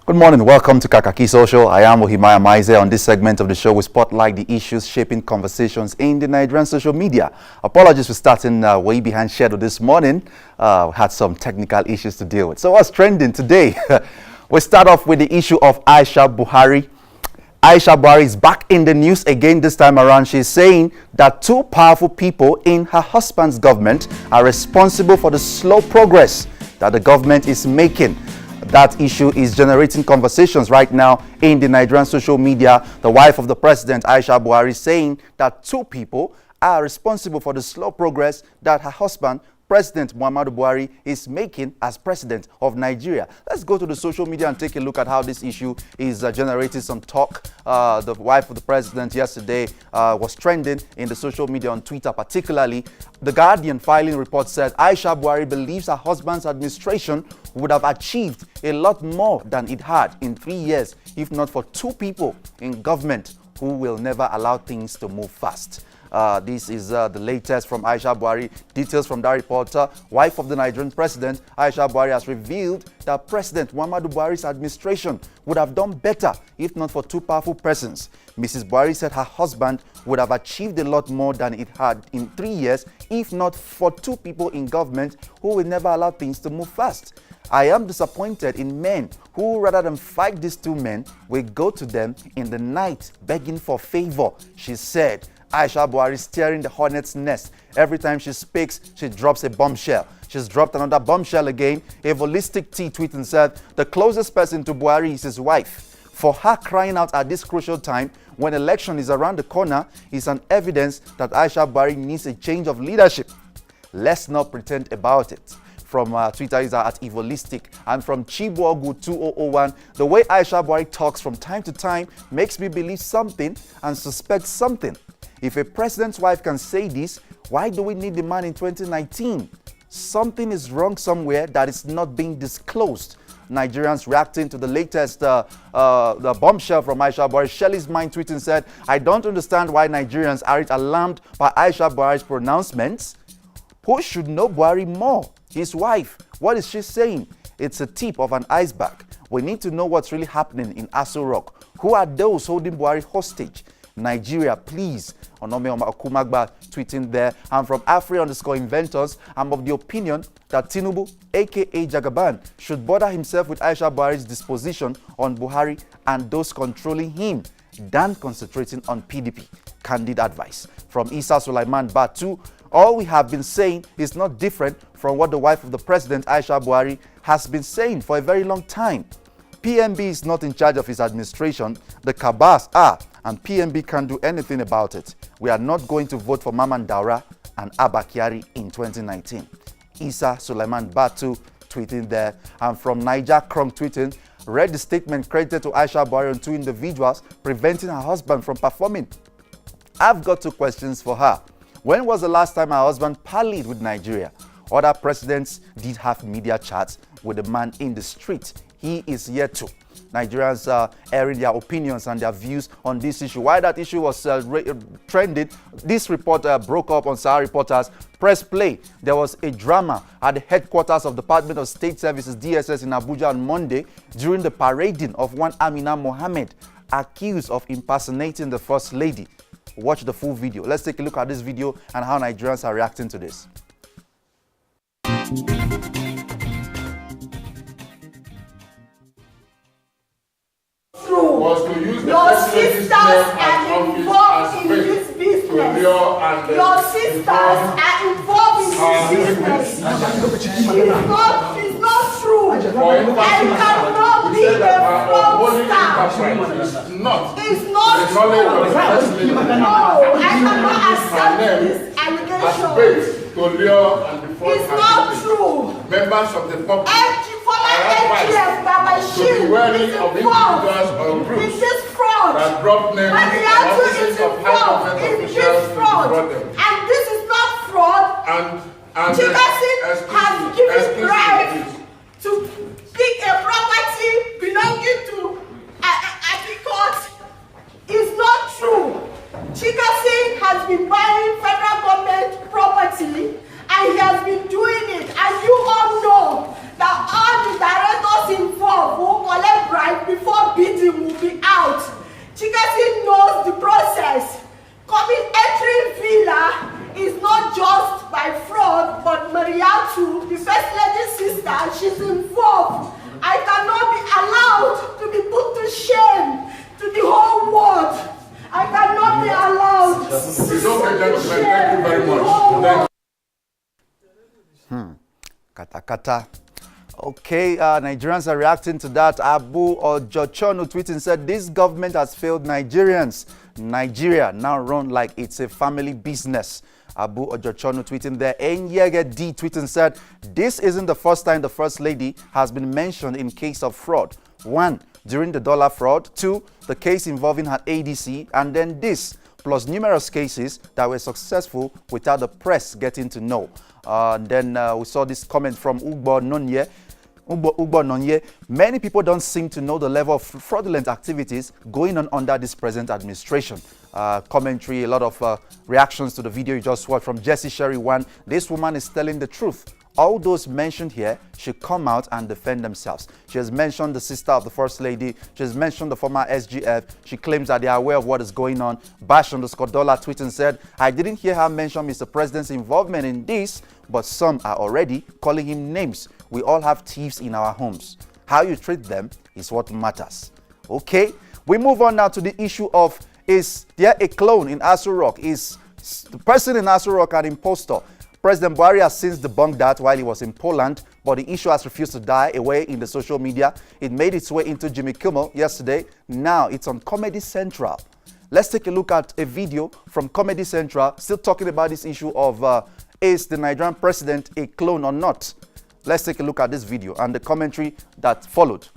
Good morning. Welcome to Kakaaki Social. I am Ohimaya Maize. On this segment of the show, we spotlight the issues shaping conversations in the Nigerian social media. Apologies for starting way behind schedule this morning. Had some technical issues to deal with. So what's trending today? We start off with the issue of Aisha Buhari. Aisha Buhari is back in the news again this time around. She's saying that two powerful people in her husband's government are responsible for the slow progress that the government is making. That issue is generating conversations right now in the Nigerian social media. The wife of the president, Aisha Buhari, is saying that two people are responsible for the slow progress that her husband, President Muhammadu Buhari, is making as president of Nigeria. Let's go to the social media and take a look at how this issue is generating some talk. The wife of the president yesterday was trending in the social media on Twitter particularly. The Guardian filing report said Aisha Buhari believes her husband's administration would have achieved a lot more than it had in 3 years if not for two people in government who will never allow things to move fast. This is the latest from Aisha Buhari. Details from that reporter. Wife of the Nigerian president, Aisha Buhari, has revealed that President Muhammadu Buhari's administration would have done better if not for two powerful persons. Mrs. Buhari said her husband would have achieved a lot more than it had in 3 years if not for two people in government who will never allow things to move fast. I am disappointed in men who, rather than fight these two men, will go to them in the night begging for favor, she said. Aisha Buhari steering the hornet's nest. Every time she speaks, she drops a bombshell. She's dropped another bombshell again. A holistic T tweet and said, the closest person to Buhari is his wife. For her crying out at this crucial time, when election is around the corner, is an evidence that Aisha Buhari needs a change of leadership. Let's not pretend about it. From Twitter is at Evolistic, and from Chibuogu 2001, the way Aisha Buhari talks from time to time makes me believe something and suspect something. If a president's wife can say this, why do we need the man in 2019? Something is wrong somewhere that is not being disclosed. Nigerians reacting to the latest the bombshell from Aisha Buhari. Shelley's Mind tweeting said, I don't understand why Nigerians aren't alarmed by Aisha Buhari's pronouncements. Who should know Buhari more? His wife. What is she saying? It's a tip of an iceberg. We need to know what's really happening in Aso Rock. Who are those holding Buhari hostage? Nigeria, please. Onome Okumagba tweeting there. I'm from Afri_inventors. I'm of the opinion that Tinubu, aka Jagaban, should bother himself with Aisha Buhari's disposition on Buhari and those controlling him than concentrating on PDP. Candid advice. From Isa Sulaiman Batu, all we have been saying is not different from what the wife of the president, Aisha Buhari, has been saying for a very long time. PMB is not in charge of his administration. The Kabas are, and PMB can't do anything about it. We are not going to vote for Maman Daura and Abba Kyari in 2019. Isa Suleiman Batu tweeting there. And from Niger Krong tweeting, read the statement credited to Aisha Buhari on two individuals preventing her husband from performing. I've got two questions for her. When was the last time her husband parleyed with Nigeria? Other presidents did have media chats with the man in the street. He is yet to. Nigerians are airing their opinions and their views on this issue. While that issue was trending, this report broke up on Sahara Reporters Press Play. There was a drama at the headquarters of Department of State Services, DSS, in Abuja on Monday during the parading of one Amina Mohammed, accused of impersonating the First Lady. Watch the full video. Let's take a look at this video and how Nigerians are reacting to this. Was to use your sisters are involved in this business. Your sisters are involved in this business. It's not true. I cannot be a fraudster. It's not true. No, I cannot accept this allegation. It's not true. Members of the public AGF by my shield is involved in this fraud. But the answer is involved in this fraud. And this is not fraud. Chicasin has given bribes to pick a property belonging to a court. It's not true. Chicasin has been buying federal government property and he has been doing it. And you all know that all the directors involved who collect bribe gentlemen, thank you very much. Kata. Okay, Nigerians are reacting to that. Abu Ojochonu tweeting said, this government has failed Nigerians. Nigeria now run like it's a family business. Abu Ojochonu tweeting there. Enyege D tweeting said, this isn't the first time the First Lady has been mentioned in case of fraud. 1, during the dollar fraud. 2, the case involving her ADC. And then this, plus numerous cases that were successful without the press getting to know. Then we saw this comment from Ugbo Nonye. Many people don't seem to know the level of fraudulent activities going on under this present administration. Commentary, a lot of reactions to the video you just watched from Jessie Sherry 1. This woman is telling the truth. All those mentioned here should come out and defend themselves. She has mentioned the sister of the First Lady. She has mentioned the former SGF. She claims that they are aware of what is going on. Bash_dollar tweeting said, I didn't hear her mention Mr. President's involvement in this, but some are already calling him names. We all have thieves in our homes. How you treat them is what matters. Okay, we move on now to the issue of, is there a clone in Aso Rock? Is the person in Aso Rock an impostor? President Buhari has since debunked that while he was in Poland, but the issue has refused to die away in the social media. It made its way into Jimmy Kimmel yesterday. Now it's on Comedy Central. Let's take a look at a video from Comedy Central, still talking about this issue of is the Nigerian president a clone or not? Let's take a look at this video and the commentary that followed.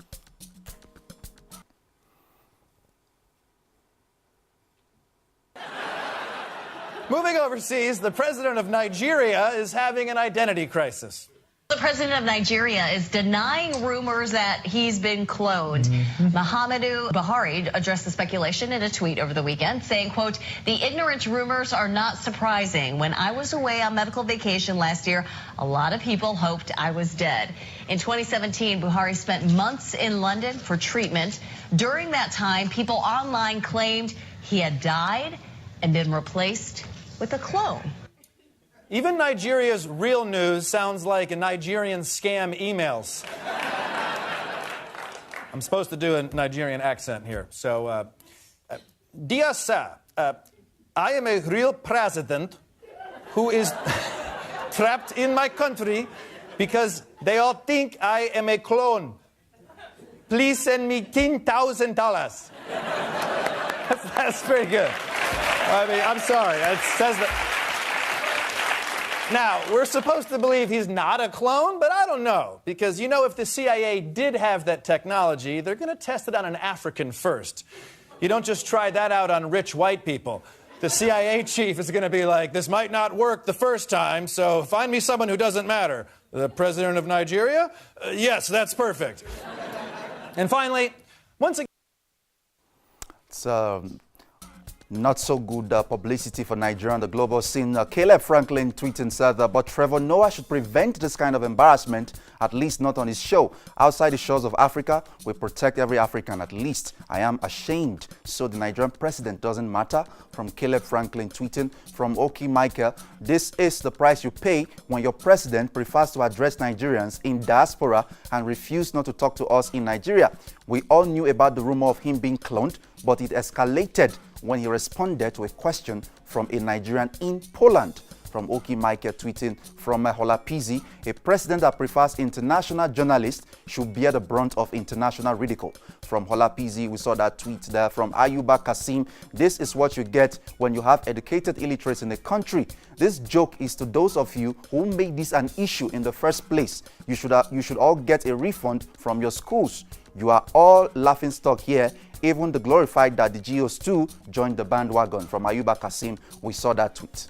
Moving overseas, the president of Nigeria is having an identity crisis. The president of Nigeria is denying rumors that he's been cloned. Muhammadu Buhari addressed the speculation in a tweet over the weekend, saying, quote, the ignorant rumors are not surprising. When I was away on medical vacation last year, a lot of people hoped I was dead. In 2017, Buhari spent months in London for treatment. During that time, people online claimed he had died and been replaced with a clone. Even Nigeria's real news sounds like a Nigerian scam emails. I'm supposed to do a Nigerian accent here. So, dear sir, I am a real president who is trapped in my country because they all think I am a clone. Please send me $10,000. That's pretty good. I mean, I'm sorry. It says that. Now, we're supposed to believe he's not a clone, but I don't know. Because, you know, if the CIA did have that technology, they're going to test it on an African first. You don't just try that out on rich white people. The CIA chief is going to be like, this might not work the first time, so find me someone who doesn't matter. The president of Nigeria? Yes, that's perfect. And finally, once again... It's not so good publicity for Nigeria on the global scene. Caleb Franklin tweeting said that, but Trevor Noah should prevent this kind of embarrassment, at least not on his show. Outside the shores of Africa, we protect every African at least. I am ashamed. So the Nigerian president doesn't matter. From Caleb Franklin tweeting. From Oki Michael, this is the price you pay when your president prefers to address Nigerians in diaspora and refuse not to talk to us in Nigeria. We all knew about the rumor of him being cloned, but it escalated when he responded to a question from a Nigerian in Poland. From Oki Michael tweeting. From Holapizi, a president that prefers international journalists should bear the brunt of international ridicule. From Holapizi, we saw that tweet there. From Ayuba Kasim, this is what you get when you have educated illiterates in a country. This joke is to those of you who made this an issue in the first place. You should all get a refund from your schools. You are all laughingstock here. Even the glorified that the GOs too joined the bandwagon. From Ayuba Kasim, we saw that tweet.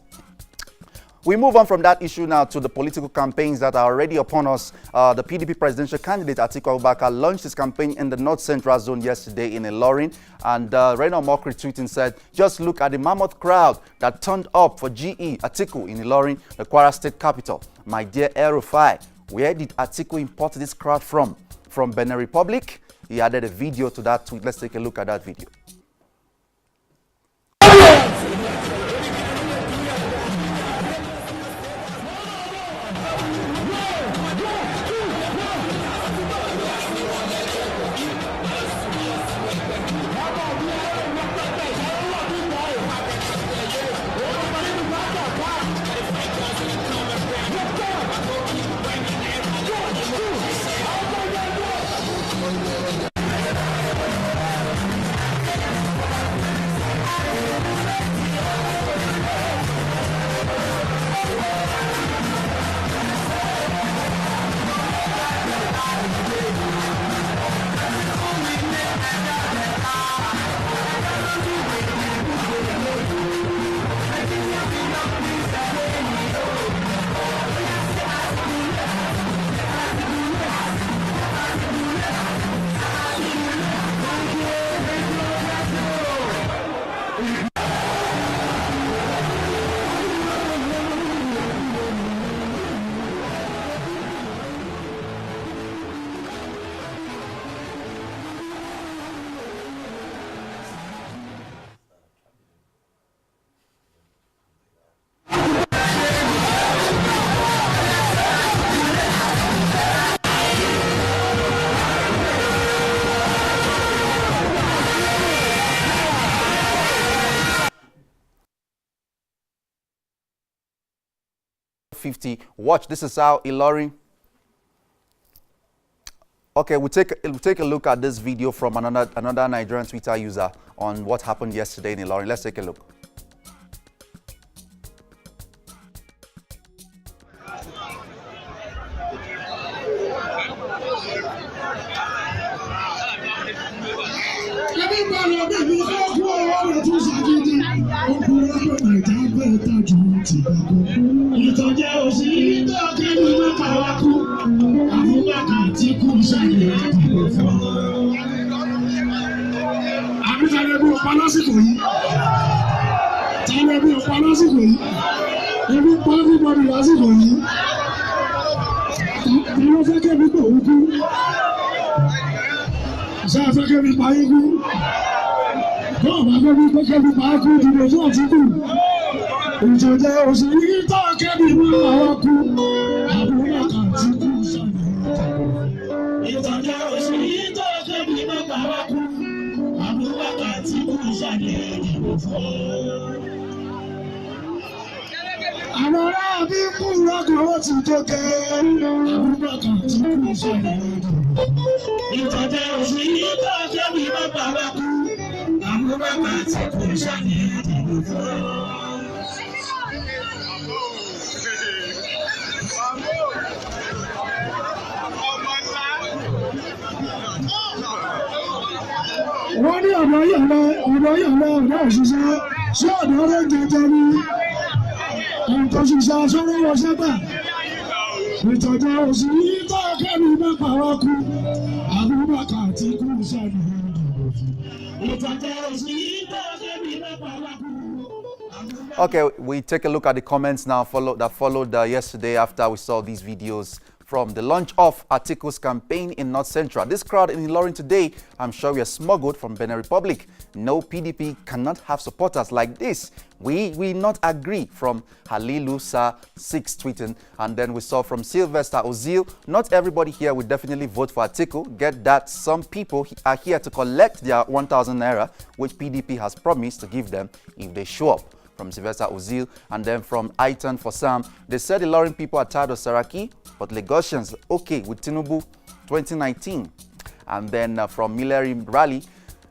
We move on from that issue now to the political campaigns that are already upon us. The PDP presidential candidate Atiku Abubakar launched his campaign in the North Central Zone yesterday in Ilorin. And Reno Mokri tweeting said, just look at the mammoth crowd that turned up for GE Atiku in Ilorin, the Kwara State capital. My dear El-Rufai, where did Atiku import this crowd from? From Benin Republic? He added a video to that tweet. Let's take a look at that video. 50. Watch, this is how Ilorin. Okay, we'll take a look at this video from another Nigerian Twitter user on what happened yesterday in Ilorin. Let's take a look. Okay, we take a look at the comments now that followed yesterday after we saw these videos from the launch of Atiku's campaign in North Central. This crowd in Ilorin today, I'm sure we are smuggled from Benin Republic. No, PDP cannot have supporters like this. We not agree, from Halilu Sir 6 tweeting. And then we saw from Sylvester Ozil, not everybody here will definitely vote for Atiku. Get that some people are here to collect their 1,000 naira, which PDP has promised to give them if they show up. From Sylvester Ozil. And then from Aitan for Sam, they said the Ilorin people are tired of Saraki, but Lagosians okay with Tinubu 2019. And then from Milleri Rally,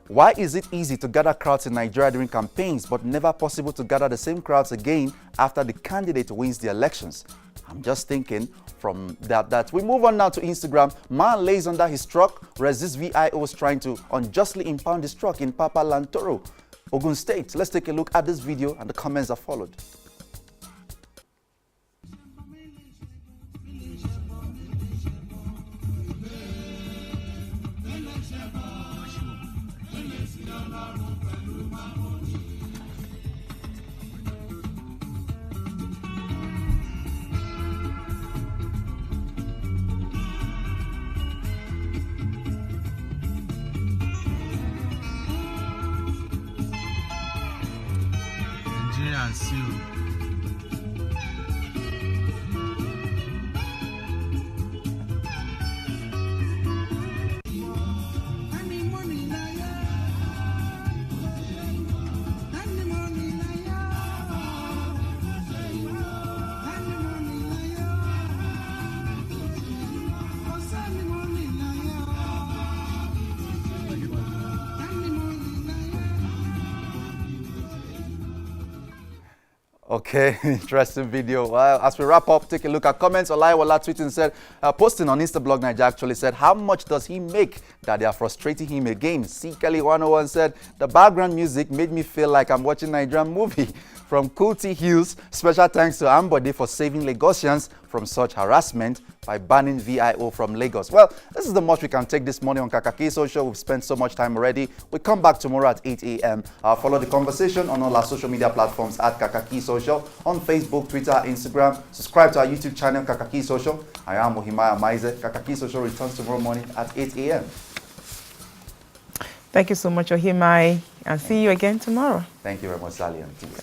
why is it easy to gather crowds in Nigeria during campaigns but never possible to gather the same crowds again after the candidate wins the elections? I'm just thinking from that. We move on now to Instagram. Man lays under his truck, resists VIOs trying to unjustly impound his truck in Papa Lantoro, Ogun State. Let's take a look at this video and the comments that followed. Okay, interesting video. Well, as we wrap up, take a look at comments. Olaiwola tweeting said, posting on Instablog Nigeria actually said, how much does he make that they are frustrating him again? C. Kelly 101 said, the background music made me feel like I'm watching a Nigerian movie. From Kuti Hills, special thanks to Ambode for saving Lagosians from such harassment by banning VIO from Lagos. Well, this is the much we can take this morning on Kakaaki Social. We've spent so much time already. We come back tomorrow at 8 a.m. Follow the conversation on all our social media platforms at Kakaaki Social, on Facebook, Twitter, Instagram. Subscribe to our YouTube channel, Kakaaki Social. I am Ohimaya Maize. Kakaaki Social returns tomorrow morning at 8 a.m. Thank you so much, Ohimai, and see you again tomorrow. Thank you very much, Sally and Tia.